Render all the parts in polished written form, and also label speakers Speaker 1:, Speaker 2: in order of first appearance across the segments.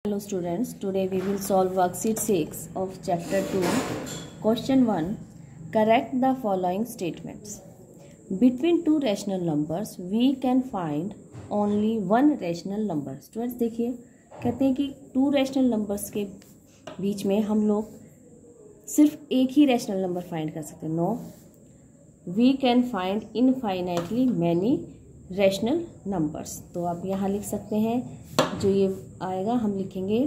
Speaker 1: Hello students, today we will solve worksheet 6 of chapter 2. Question 1. Correct the following statements. Between two rational numbers, we can find only one rational number. Students देखिए, कहते हैं कि to rational numbers के बीच में हम लोग सिर्फ एक ही रैशनल नंबर फाइंड कर सकते हैं. No, we can find infinitely many rational numbers. तो आप यहाँ लिख सकते हैं, जो ये आएगा हम लिखेंगे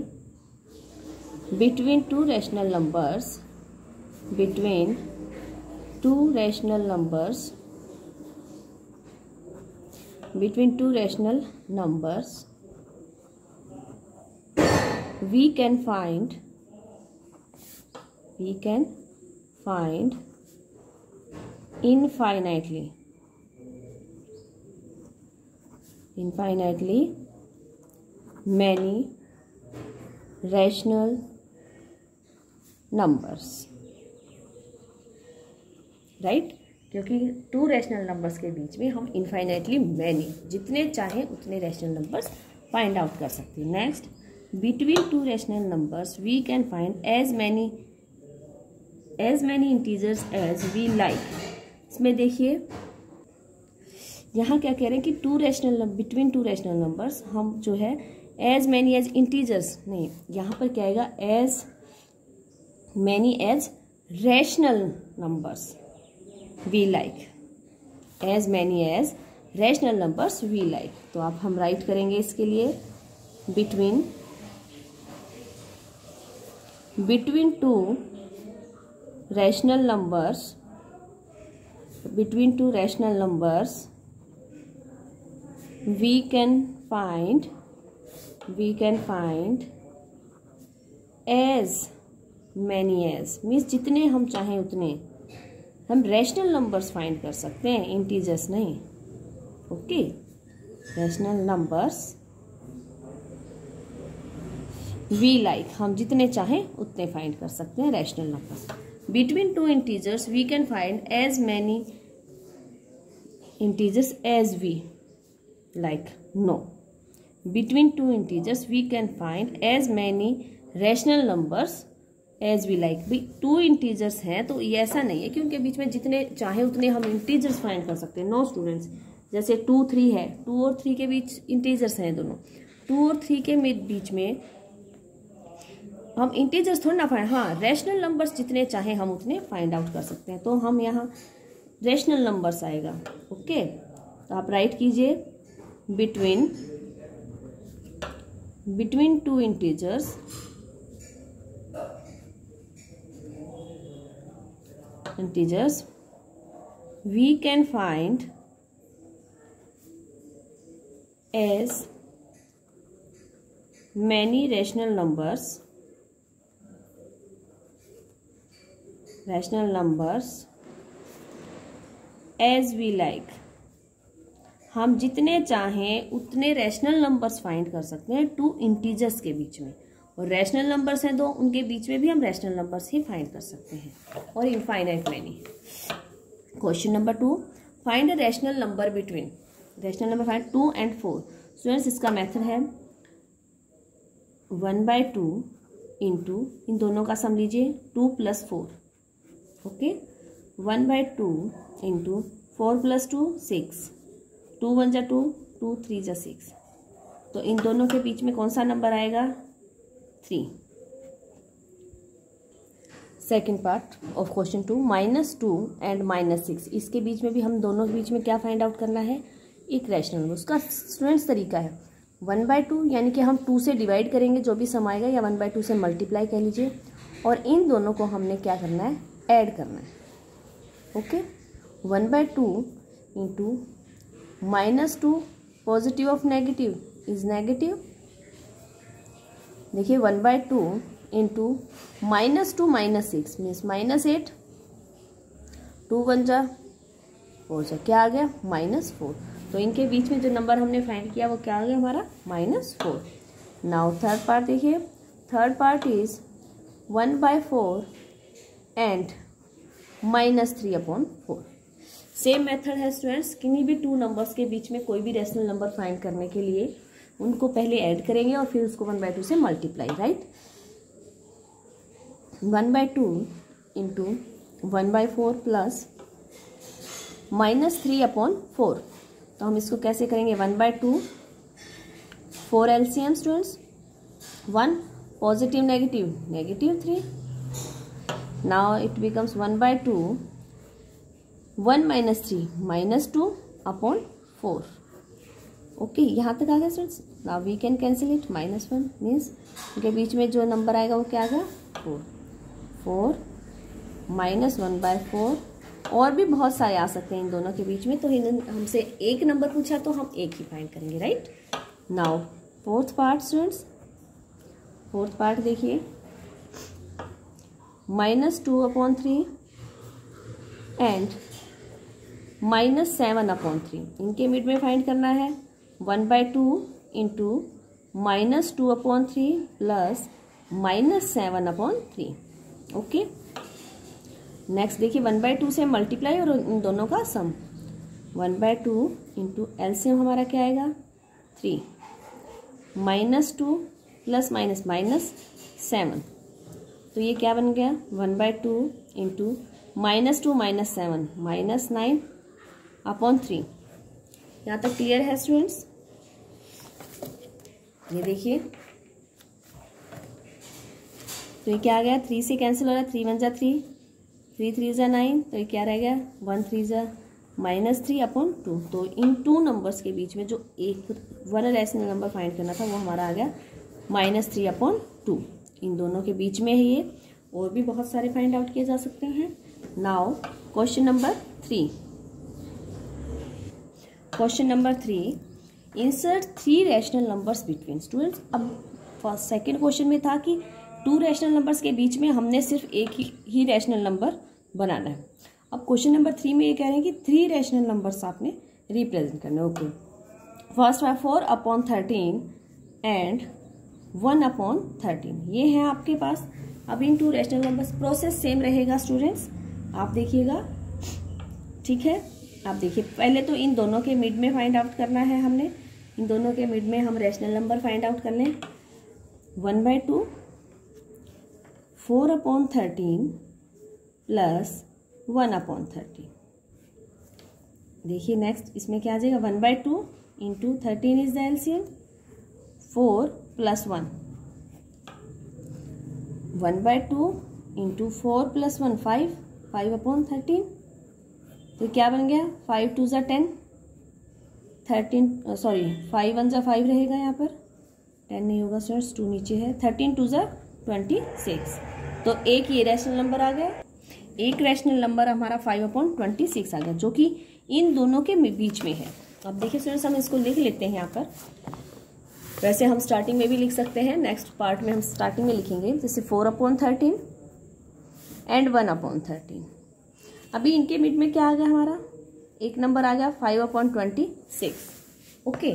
Speaker 1: between two rational numbers, between two rational numbers, between two rational numbers we can find infinitely many rational numbers. Right, क्योंकि टू रैशनल नंबर्स के बीच में हम इनफाइनाइटली मैनी, जितने चाहे उतने रैशनल नंबर्स फाइंड आउट कर सकते हैं. Next, between two rational numbers we can find as many integers as we like. इसमें देखिए यहाँ क्या कह रहे हैं कि बिटवीन टू रैशनल नंबर्स हम जो है एज मैनी एज इंटीजर्स नहीं, यहाँ पर क्या आएगा as many as rational numbers we like, as many as rational numbers we like. तो आप हम राइट करेंगे इसके लिए between two rational numbers we can find as many as means जितने हम चाहें उतने हम रैशनल नंबर्स फाइंड कर सकते हैं, इंटीजर्स नहीं. Okay, rational numbers we like, हम जितने चाहें उतने फाइंड कर सकते हैं rational numbers. Between two integers we can find as many integers as we like. No, between two integers we can find as many rational numbers as we like. भी two integers हैं तो ये ऐसा नहीं है कि उनके बीच में जितने चाहे उतने हम इंटीजर्स फाइंड कर सकते हैं. नो स्टूडेंट्स, जैसे 2 3 है, 2 और 3 के बीच इंटीजर्स हैं दोनों, 2 और 3 के बीच में हम इंटीजर्स थोड़ा ना फाइंड, हाँ रैशनल नंबर्स जितने चाहे हम उतने फाइंड आउट कर सकते हैं. तो हम यहाँ रैशनल नंबर्स आएगा. ओके, तो आप राइट कीजिए between two integers we can find as many rational numbers as we like. हम जितने चाहें उतने रैशनल नंबर्स फाइंड कर सकते हैं टू इंटीजर्स के बीच में, और रैशनल नंबर्स हैं दो, उनके बीच में भी हम रैशनल नंबर्स ही फाइंड कर सकते हैं, और infinite many. Question number 2, find a rational number between, rational number find 2 and 4. Students इसका मेथड है 1/2 इंटू, इन दोनों का सम लीजिए 2 + 4. ओके, 1/2 इंटू 4 + 2 6, 2 1 जा 2, 2 3 जा 6. तो इन दोनों के बीच में कौन सा नंबर आएगा? 3. Second part of question 2, -2 and -6. इसके बीच में भी हम दोनों के बीच में क्या फाइंड आउट करना है? एक रैशनल नंबर. उसका स्टूडेंट्स तरीका है 1/2, यानी कि हम 2 से डिवाइड करेंगे जो भी सम आएगा, या 1/2 से मल्टीप्लाई कह लीजिए, और इन दोनों को हमने क्या करना है? ऐड करना है. Okay, 1/2 into -2 positive of negative is negative. देखिए 1/2 इंटू -2 -6 मीन्स -8, 2 1 जा 4 जा, क्या आ गया? -4. तो इनके बीच में जो नंबर हमने फाइंड किया वो क्या आ गया हमारा? -4. नाउ थर्ड पार्ट देखिए, third part is 1/4 and -3/4. Same method है स्टूडेंट्स, किन्हीं भी टू नंबर्स के बीच में कोई भी रैशनल नंबर फाइंड करने के लिए उनको पहले ऐड करेंगे और फिर उसको 1/2 से मल्टीप्लाई, राइट। 1/2 इंटू 1/4 प्लस -3/4, तो हम इसको कैसे करेंगे, 1/2 4 LCM students, 1 positive negative -3, now it becomes 1/2 1 - 3 -2/4। Okay, यहाँ तक आ गया students. Now we can cancel it, -1 means उनके बीच में जो नंबर आएगा वो क्या आ गया, 4 -1/4। और भी बहुत सारे आ सकते हैं इन दोनों के बीच में, तो हमसे एक नंबर पूछा तो हम एक ही फाइंड करेंगे, right. Now fourth part students, fourth part देखिए, -2/3 एंड -7/3, इनके मिड में फाइंड करना है। 1/2 इंटू -2/3 प्लस -7/3। ओके, नेक्स्ट देखिए 1/2 से मल्टीप्लाई और इन दोनों का सम, 1/2 इंटू एलसीएम हमारा क्या आएगा, 3, -2 प्लस -7, तो ये क्या बन गया, 1/2 इंटू -2 -7 -9/3। यहाँ तक क्लियर है स्टूडेंट्स। ये देखिए, तो ये क्या आ गया, 3 से कैंसिल हो रहा है, 3 1 जा 3, 3 3 जा 9, तो ये क्या रह गया, 1 3 जा -3/2। तो इन 2 नंबर्स के बीच में जो एक वन रैशनल नंबर फाइंड करना था वो हमारा आ गया -3/2। इन दोनों के बीच में है ये, और भी बहुत सारे फाइंड आउट किए जा सकते हैं। Now question number 3, question number 3, insert 3 rational numbers between. Students, अब फर्स्ट सेकेंड क्वेश्चन में था कि 2 रैशनल नंबर्स के बीच में हमने सिर्फ एक ही रैशनल नंबर बनाना है। अब क्वेश्चन नंबर 3 में ये कह रहे हैं कि 3 रैशनल नंबर्स आपने रिप्रेजेंट करने। ओके, फर्स्ट है 4/13 एंड 1/13, ये है आपके पास। अब इन 2 रैशनल नंबर्स, प्रोसेस सेम रहेगा स्टूडेंट्स, आप देखिएगा, ठीक है। आप देखिए, पहले तो इन दोनों के मिड में फाइंड आउट करना है हमने। इन दोनों के मिड में हम रैशनल नंबर फाइंड आउट कर लें। 1/2 4/13 प्लस 1/13। देखिए नेक्स्ट इसमें क्या आ जाएगा, 1/2 into 13 is the LCM, 4 plus 1, 1/2 into 4 plus 1 5/13। तो क्या बन गया, 5 2 जा 10, 13 सॉरी 5 1 जा 5 रहेगा, यहाँ पर 10 नहीं होगा स्टूडेंट्स, 2 नीचे है, 13 2 जा 26। तो एक ये रैशनल नंबर आ गया, एक रैशनल नंबर हमारा 5/26 आ गया, जो कि इन दोनों के बीच में है। अब देखिए स्टूडेंट्स, हम इसको लिख लेते हैं यहाँ पर। वैसे हम स्टार्टिंग में भी लिख सकते हैं, नेक्स्ट पार्ट में हम स्टार्टिंग में लिखेंगे, जैसे 4/13 एंड 1/13। अभी इनके मिड में क्या आ गया, हमारा एक नंबर आ गया 5/26। ओके,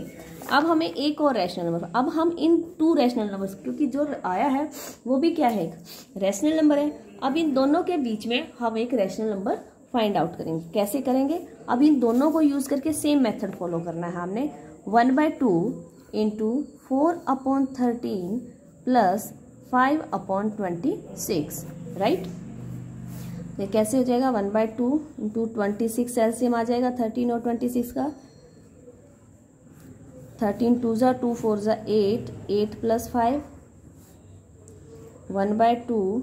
Speaker 1: अब हमें एक और रैशनल नंबर, अब हम इन 2 रैशनल नंबर्स, क्योंकि जो आया है वो भी क्या है, एक रैशनल नंबर है। अब इन दोनों के बीच में हम एक रैशनल नंबर फाइंड आउट करेंगे। कैसे करेंगे, अब इन दोनों को यूज करके सेम मेथड फॉलो करना है हमने। 1/2 इंटू 4/13 प्लस 5/26, राइट। ये कैसे हो जाएगा, 1/2 इंटू 26 एलसीएम आ जाएगा 13 और 26 का, 13 2 जा 2 4 जा 8, 8 प्लस 5, 1/2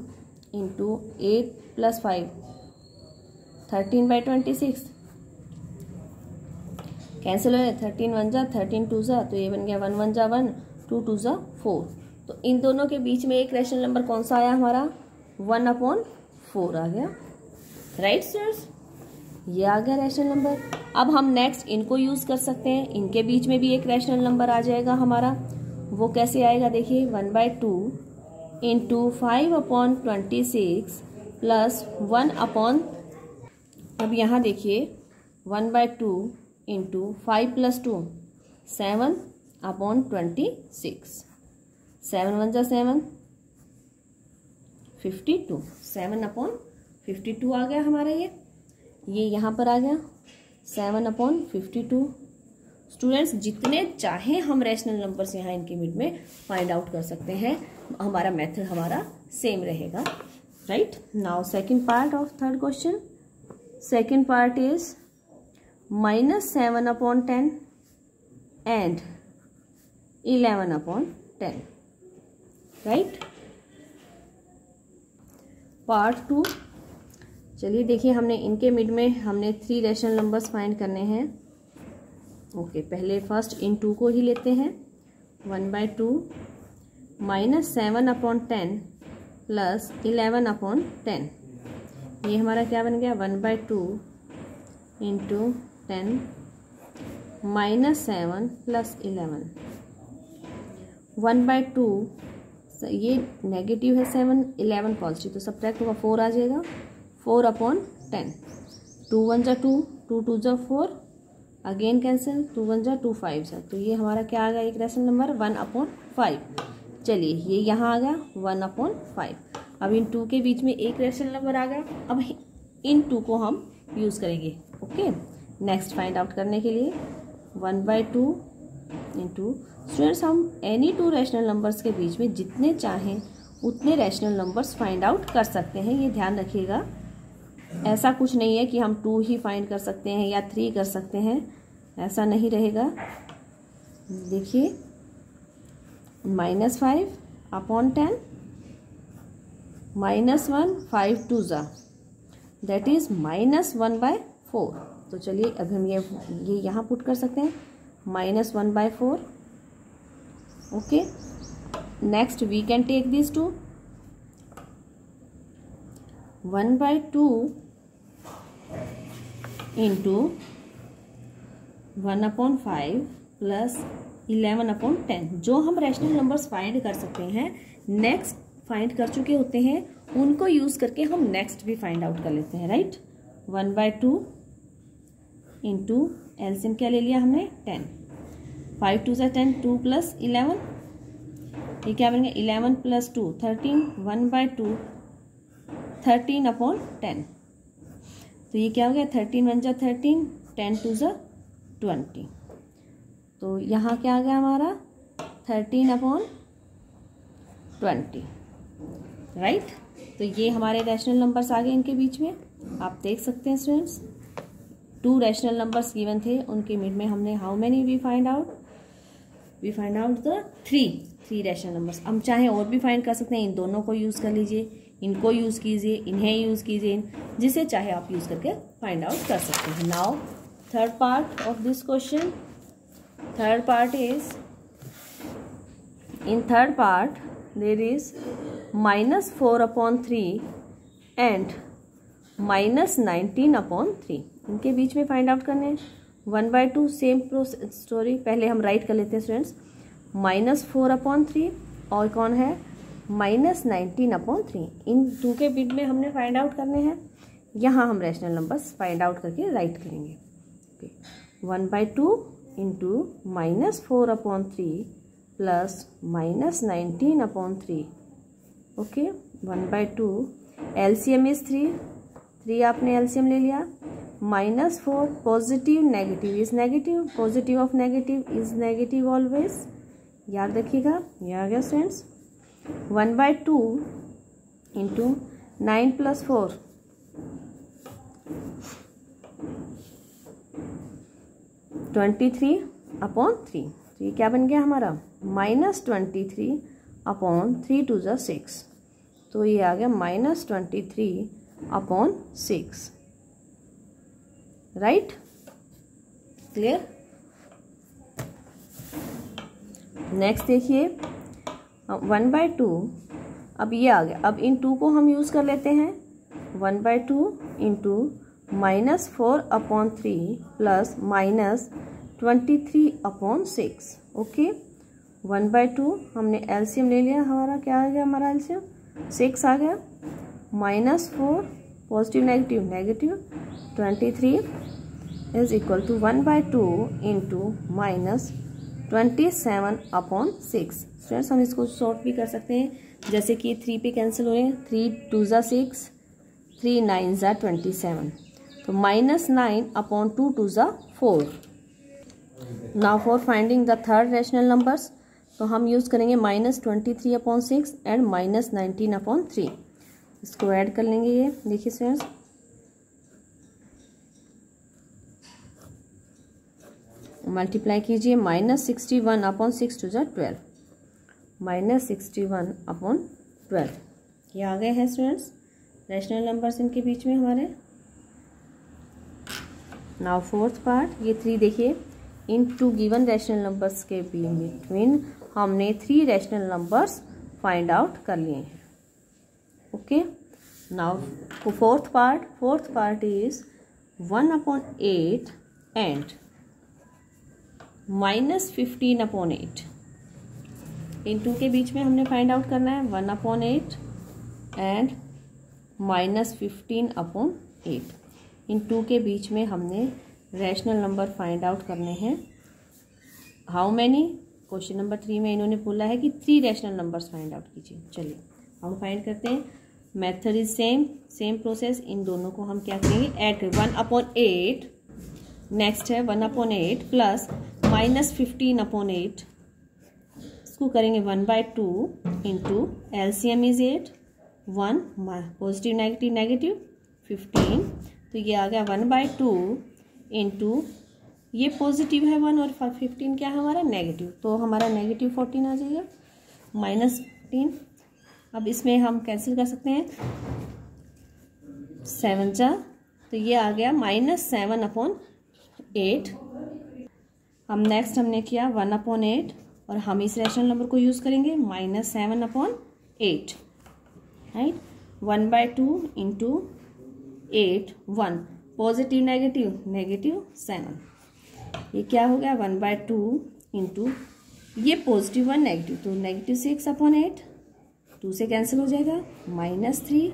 Speaker 1: इंटू 8 प्लस 5 13/26, कैंसिल हो गया, 13 1 जा 13 2 जा, तो ये बन गया 1 1 जा 1, 2 2 जा 4। तो इन दोनों के बीच में एक रैशनल नंबर कौन सा आया हमारा, 1/4 आ गया, राइट स्टूडेंट्स। ये आ गया रैशनल नंबर। अब हम नेक्स्ट इनको यूज कर सकते हैं, इनके बीच में भी एक रैशनल नंबर आ जाएगा हमारा। वो कैसे आएगा, देखिए 1/2 इंटू 5/26 प्लस 1/, अब यहाँ देखिए 1/2 इंटू 5 प्लस 2 7/26, 7 1 जा 7, 52, 7/52 आ गया हमारा। ये यहाँ पर आ गया 7/52। स्टूडेंट्स जितने चाहे हम रैशनल नंबर्स यहाँ इनके मिड में फाइंड आउट कर सकते हैं, हमारा मेथड हमारा सेम रहेगा, right. Now second part of third question, second part is -7/10 and 11/10, right. Part 2, चलिए देखिए, हमने इनके मिड में हमने 3 रैशनल नंबर्स फाइंड करने हैं। ओके, पहले फर्स्ट इन 2 को ही लेते हैं। 1/2 -7/10 प्लस 11/10, ये हमारा क्या बन गया, 1/2 इंटू 10 -7 प्लस 11, 1/2, ये नेगेटिव है 7, 11 पॉजिटिव, तो सब्ट्रैक्ट होगा 4 आ जाएगा, 4/10, 2 1 जा 2, 2 2 जा 4, अगेन कैंसिल, 2 1 जा 2 5 जा, तो ये हमारा क्या आ गया एक रैशनल नंबर 1/5। चलिए ये यहाँ आ गया 1/5। अब इन 2 के बीच में एक रैशनल नंबर आ गया, अब इन 2 को हम यूज़ करेंगे। ओके, नेक्स्ट फाइंड आउट करने के लिए 1/2 इंटू, स्टूडेंट्स हम एनी 2 रैशनल नंबर्स के बीच में जितने चाहें उतने रैशनल नंबर्स फाइंड आउट कर सकते हैं, ये ध्यान रखिएगा। ऐसा कुछ नहीं है कि हम 2 ही फाइंड कर सकते हैं या 3 कर सकते हैं, ऐसा नहीं रहेगा। देखिए -5/10 -1 5 2 जा, दैट इज -1/4। तो चलिए अब हम ये यहाँ पुट कर सकते हैं, -1/4। Okay, next we can take this 2, 1/2 into 1/5 plus 11/10। जो हम रैशनल नंबर्स फाइंड कर सकते हैं, नेक्स्ट फाइंड कर चुके होते हैं, उनको यूज करके हम नेक्स्ट भी फाइंड आउट कर लेते हैं, राइट। 1/2 इंटू एलसीएम क्या ले लिया हमने, 10, 5 2 10, 2 प्लस 11, ये क्या बन गया 11 प्लस 2 13, 1/2 13/10, तो ये क्या हो गया 13 1 जा 13, 10 2 जा 20, तो यहाँ क्या आ गया हमारा 13/20, राइट। तो ये हमारे रैशनल नंबर्स आ गए इनके बीच में, आप देख सकते हैं स्टूडेंट्स। 2 रैशनल नंबर्स गिवन थे, उनके मिड में हमने how many we find out the 3 rational numbers. हम चाहे और भी फाइंड कर सकते हैं, इन दोनों को यूज़ कर लीजिए, इनको यूज़ कीजिए, इन्हें यूज़ कीजिए, जिसे चाहे आप यूज़ करके फाइंड आउट कर सकते हैं। Now third part of this question, third part is, in third part there is -4/3 and -19/3, इनके बीच में फाइंड आउट करने हैं। 1/2 सेम स्टोरी, पहले हम राइट कर लेते हैं स्टूडेंट्स, -4/3 और कौन है -19/3, इन 2 के बीच में हमने फाइंड आउट करने हैं। यहाँ हम रैशनल नंबर्स फाइंड आउट करके राइट करेंगे। 1/2 into -4/3 plus -19/3, okay. 1/2 LCM is 3 आपने एलसीएम ले लिया, -4 positive negative is negative, positive of negative is negative always, याद रखिएगा। ये आ गया स्टूडेंट्स 1/2 इंटू 9 प्लस 4 23/3, तो ये क्या बन गया हमारा -23/3 2 जा 6, तो ये आ गया -23/6, राइट। क्लियर। नेक्स्ट देखिए 1/2, अब ये आ गया, अब इन 2 को हम यूज़ कर लेते हैं। 1/2 इंटू -4/3 प्लस -23/6, ओके। 1/2 हमने एलसीएम ले लिया, हमारा क्या आ गया, हमारा एलसीएम 6 आ गया, -4 positive negative negative, 23 is equal to 1/2 into -27/6। Students हम इसको शॉर्ट भी कर सकते हैं, जैसे कि 3 पे कैंसिल हो रहे हैं, 3 2 जा 6, 3 9 जा 27, तो -9/2 2 जा 4, now for finding the third rational numbers, तो हम यूज़ करेंगे -23/6 एंड -19/3। इसको ऐड कर लेंगे। ये देखिए स्टूडेंट्स, मल्टीप्लाई कीजिए। -61/6 टू ज़ 12, -61/12 ये आ गए हैं स्टूडेंट्स रैशनल नंबर्स इनके बीच में हमारे। नाउ फोर्थ पार्ट, ये 3 देखिए, इन 2 गिवन रैशनल नंबर्स के बिटवीन हमने 3 रैशनल नंबर्स फाइंड आउट कर लिए हैं। Okay, now fourth part is 1/8 and -15/8। इन 2 के बीच में हमने फाइंड आउट करना है 1/8 एंड -15/8। इन 2 के बीच में हमने रैशनल नंबर फाइंड आउट करने हैं। हाउ मैनी, क्वेश्चन नंबर 3 में इन्होंने बोला है कि 3 रैशनल नंबर्स फाइंड आउट कीजिए। चलिए हम फाइंड करते हैं। Method is same process. इन दोनों को हम क्या करेंगे, ऐड 1/8, नेक्स्ट है 1/8 प्लस -15/8, इसको करेंगे 1/2 into LCM is 8, 1 positive negative negative 15, तो ये आ गया 1/2 इंटू, ये पॉजिटिव है 1 और 15 क्या है हमारा नेगेटिव, तो हमारा -14 आ जाएगा, -15। अब इसमें हम कैंसिल कर सकते हैं 7 जा, तो ये आ गया -7/8। हम नेक्स्ट हमने किया 1/8 और हम इस रैशनल नंबर को यूज़ करेंगे -7/8, right. 1/2 into 8, 1 positive negative negative 7, ये क्या हो गया 1/2 इंटू, ये पॉजिटिव 1 नेगेटिव, तो -6/8, 2 से कैंसिल हो जाएगा, -3,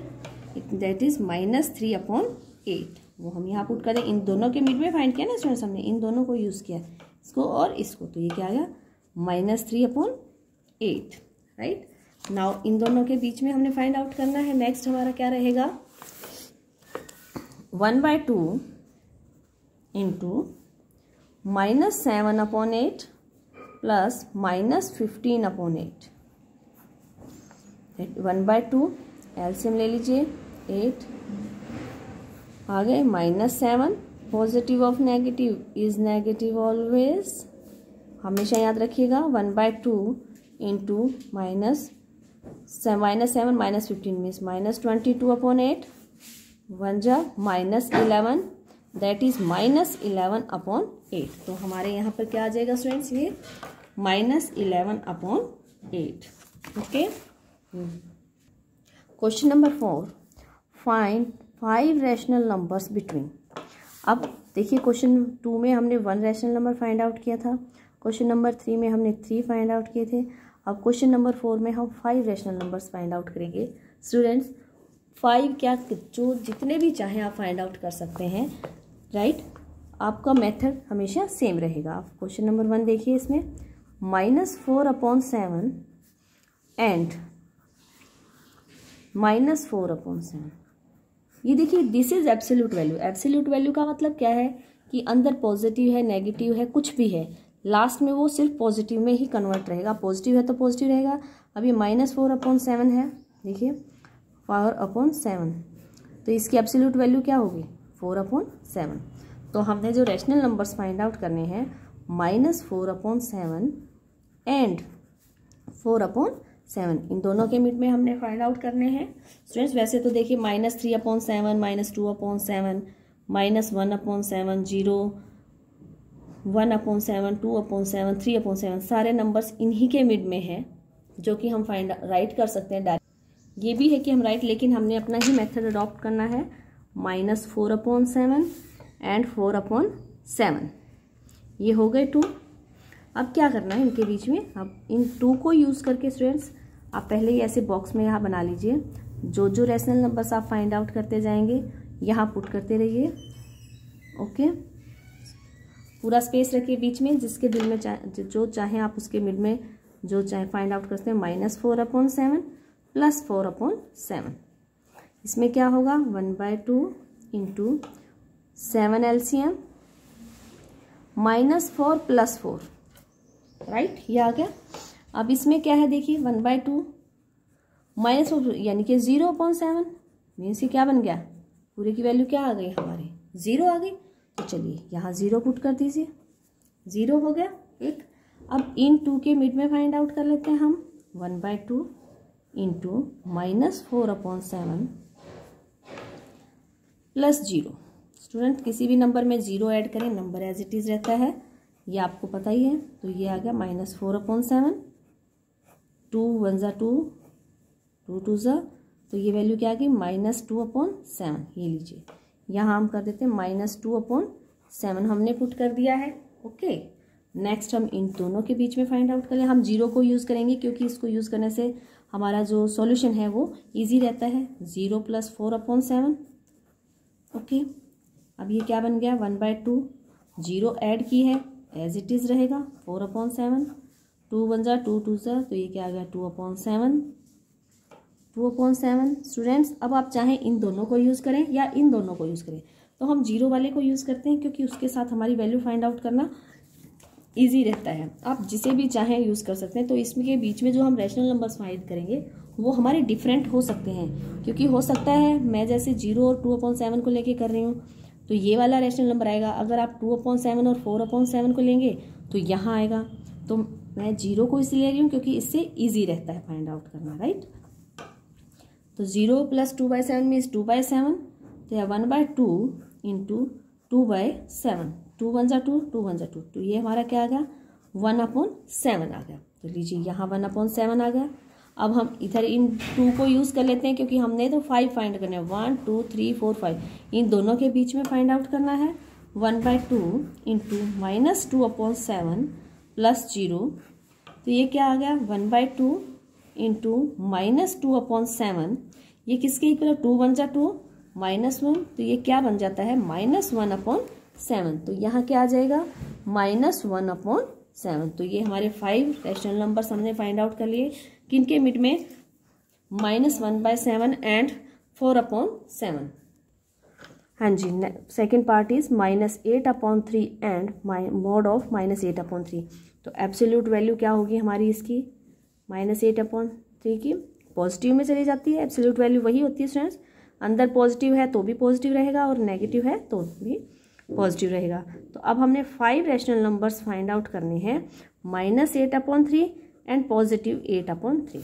Speaker 1: दैट इज -3/8। वो हम यहाँ पुट करें, इन दोनों के मिड में फाइंड किया ना स्टूडेंट्स, हमने इन दोनों को यूज़ किया, इसको और इसको, तो ये क्या आ गया -3/8, राइट। नाउ इन दोनों के बीच में हमने फाइंड आउट करना है। नेक्स्ट हमारा क्या रहेगा 1/2 इंटू -7/8 प्लस -15/8, 1/2 एलसीएम ले लीजिए 8, आ गए -7, positive of negative is negative always, हमेशा याद रखिएगा। 1/2 इंटू -7 -15 मीन्स -22/8, 1 जा -11, दैट इज -11/8। तो हमारे यहाँ पर क्या आ जाएगा स्टूडेंट्स, ये -11/8। Okay, question number 4, find 5 rational numbers between. अब देखिए क्वेश्चन 2 में हमने 1 रैशनल नंबर फाइंड आउट किया था, क्वेश्चन नंबर 3 में हमने 3 फाइंड आउट किए थे। अब क्वेश्चन नंबर 4 में हम 5 रैशनल नंबर्स फाइंड आउट करेंगे। स्टूडेंट्स 5 क्या, जो जितने भी चाहें आप फाइंड आउट कर सकते हैं, राइट। आपका मेथड हमेशा सेम रहेगा। आप क्वेश्चन नंबर 1 देखिए, इसमें -4/7 एंड -4/7, ये देखिए this is absolute value. Absolute value का मतलब क्या है कि अंदर पॉजिटिव है नेगेटिव है कुछ भी है, लास्ट में वो सिर्फ पॉजिटिव में ही कन्वर्ट रहेगा। पॉजिटिव है तो पॉजिटिव रहेगा। अब ये -4/7 है, देखिए 4/7, तो इसकी एब्सोल्यूट वैल्यू क्या होगी 4/7। तो हमने जो रैशनल नंबर्स फाइंड आउट करने हैं -4/7 एंड 4/7, इन दोनों के मिड में हमने फाइंड आउट करने हैं। स्टूडेंट्स वैसे तो देखिए -3/7, -2/7, -1/7, 0, 1/7, 2/7, 3/7, सारे नंबर्स इन्हीं के मिड में है, जो कि हम राइट कर सकते हैं डायरेक्ट। ये भी है कि हम राइट, लेकिन हमने अपना ही मेथड अडॉप्ट करना है, -4/7 एंड 4/7, ये हो गए 2। अब क्या करना है इनके बीच में, अब इन 2 को यूज़ करके स्टूडेंट्स आप पहले ही ऐसे बॉक्स में यहाँ बना लीजिए, जो जो रैशनल नंबर्स आप फाइंड आउट करते जाएंगे यहाँ पुट करते रहिए। ओके, पूरा स्पेस रखिए बीच में, जिसके दिल में जो चाहे आप उसके मिड में जो चाहे फाइंड आउट करते हैं। -4/7 प्लस 4/7, इसमें क्या होगा 1/2 इंटू 7 एलसीएम -4 + 4, राइट, ये आ गया। अब इसमें क्या है देखिए 1/2 -4 यानी कि 0/7 मीन्स ये क्या बन गया, पूरे की वैल्यू क्या आ गई हमारी 0 आ गई। तो चलिए यहाँ 0 पुट कर दीजिए, 0 हो गया एक। अब इन 2 के मिड में फाइंड आउट कर लेते हैं हम 1/2 इंटू -4/7 प्लस 0। स्टूडेंट किसी भी नंबर में 0 ऐड करें, नंबर एज इट इज रहता है, ये आपको पता ही है। तो ये आ गया -4/7, 2 1 ज़ा 2, 2 2 ज़ा, तो ये वैल्यू क्या आ गई -2/7। ये लीजिए यहाँ हम कर देते हैं -2/7 हमने पुट कर दिया है। ओके, नेक्स्ट हम इन दोनों के बीच में फाइंड आउट करें। हम 0 को यूज़ करेंगे क्योंकि इसको यूज़ करने से हमारा जो सॉल्यूशन है वो इजी रहता है। 0 + 4/7। ओके, अब ये क्या बन गया 1/2, 0 ऐड की है एज इट इज़ रहेगा 4/7, 2 1 ज़ा 2 2 ज़ा, तो ये क्या आ गया 2/7। स्टूडेंट्स अब आप चाहें इन दोनों को यूज़ करें या इन दोनों को यूज़ करें, तो हम 0 वाले को यूज़ करते हैं क्योंकि उसके साथ हमारी वैल्यू फाइंड आउट करना इजी रहता है। आप जिसे भी चाहें यूज़ कर सकते हैं। तो इसमें के बीच में जो हम रैशनल नंबर्स फाइंड करेंगे वो हमारे डिफरेंट हो सकते हैं, क्योंकि हो सकता है मैं जैसे 0 और 2/7 को लेके कर रही हूँ तो ये वाला रैशनल नंबर आएगा। अगर आप 2/7 और 4/7 को लेंगे तो यहाँ आएगा। तो मैं 0 को इसलिए ले रही हूँ क्योंकि इससे ईजी रहता है फाइंड आउट करना, राइट। तो 0 + 2/7 मीन्स 2/7, तो यह 1/2 इंटू 2/7, 2 1 ज़ा 2, 2 1 ज़ा 2, तो ये हमारा क्या आ गया 1/7 आ गया। तो लीजिए यहाँ 1/7 आ गया। अब हम इधर इन 2 को यूज़ कर लेते हैं क्योंकि हमने तो 5 फाइंड करना है, 1 2 3 4 5, इन दोनों के बीच में फाइंड आउट करना है। 1/2 इंटू -2/7 प्लस 0, तो ये क्या आ गया 1/2 इंटू -2/7, ये किसके इक्वल, 2 1 ज़ा 2 -1, तो ये क्या बन जाता है -1/7। तो यहाँ क्या आ जाएगा -1/7। तो ये हमारे 5 रैशनल नंबर्स हमने फाइंड आउट कर लिए, किनके मिड में -1/7 एंड 4/7। हाँ जी, second part is -8/3 and mod of -8/3। तो एब्सोल्यूट वैल्यू क्या होगी हमारी इसकी -8/3 की, पॉजिटिव में चली जाती है। एब्सोल्यूट वैल्यू वही होती है स्टूडेंट्स, अंदर पॉजिटिव है तो भी पॉजिटिव रहेगा और नेगेटिव है तो भी पॉजिटिव रहेगा। तो अब हमने 5 रैशनल नंबर्स फाइंड आउट करने हैं -8/3 एंड +8/3,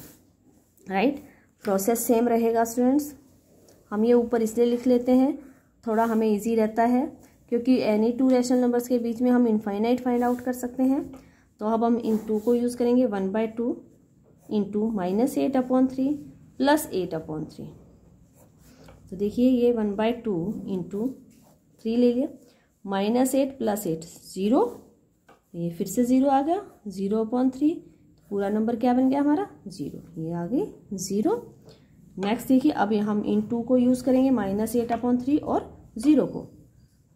Speaker 1: राइट। प्रोसेस सेम रहेगा स्टूडेंट्स। हम ये ऊपर इसलिए लिख लेते हैं, थोड़ा हमें इजी रहता है क्योंकि एनी 2 रैशनल नंबर्स के बीच में हम इनफाइनाइट फाइंड आउट कर सकते हैं। तो अब हम इन 2 को यूज़ करेंगे 1/2 इंटू -8/3 प्लस 8/3। तो देखिए ये 1/2 इंटू 3 ले लिया, -8 + 8 0, ये फिर से 0 आ गया, 0/3, पूरा नंबर क्या बन गया हमारा 0, ये आ गई 0। नेक्स्ट देखिए अब हम इन 2 को यूज़ करेंगे -8/3 और 0 को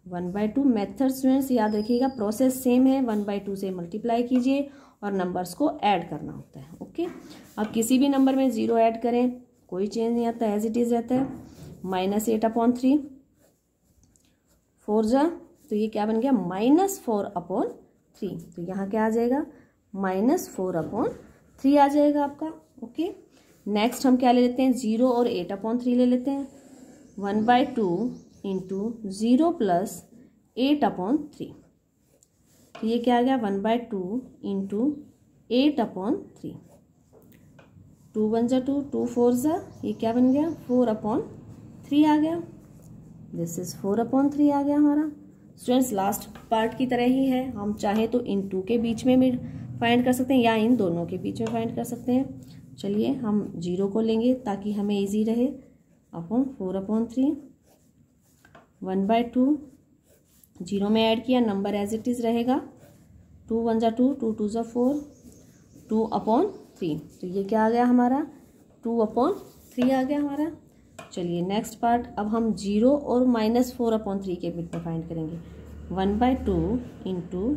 Speaker 1: 1/2। मेथड स्टूडेंट्स याद रखिएगा प्रोसेस सेम है, 1/2 से मल्टीप्लाई कीजिए और नंबर्स को ऐड करना होता है। ओके, अब किसी भी नंबर में 0 ऐड करें कोई चेंज नहीं आता, एज इट इज़ रहता है। -8/3 4 जा, तो ये क्या बन गया -4/3, तो यहाँ क्या आ जाएगा -4/3 आ जाएगा आपका। ओके, नेक्स्ट हम क्या ले लेते हैं 0 और 8/3 ले लेते हैं। 1/2 इंटू 0 + 8/3, तो ये क्या आ गया 1/2 इंटू 8/3, 2 1 ज़ा 2, 2 4 ज़ा, ये क्या बन गया 4/3 आ गया। दिस इज 4/3 आ गया हमारा। स्टूडेंट्स लास्ट पार्ट की तरह ही है, हम चाहे तो इन 2 के बीच में फाइंड कर सकते हैं या इन दोनों के बीच में फाइंड कर सकते हैं। चलिए हम 0 को लेंगे ताकि हमें इजी रहे, अपॉन 4/3, 1/2, 0 में ऐड किया, नंबर एज इट इज़ रहेगा, 2 1 ज़ा 2, 2 2 ज़ा 4, 2/3, तो ये क्या आ गया हमारा 2/3 आ गया हमारा। चलिए नेक्स्ट पार्ट, अब हम 0 और -4/3 के बीच में फाइंड करेंगे। 1/2 इंटू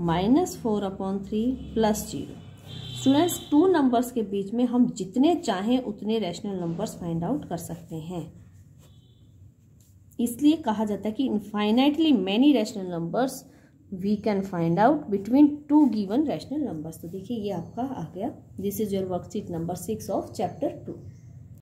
Speaker 1: -4/3 प्लस 0। स्टूडेंट्स 2 नंबर्स के बीच में हम जितने चाहें उतने रैशनल नंबर्स फाइंड आउट कर सकते हैं, इसलिए कहा जाता है कि infinitely many rational numbers we can find out between two given rational numbers. तो देखिए ये आपका आ गया, this is your worksheet number 6 of chapter 2।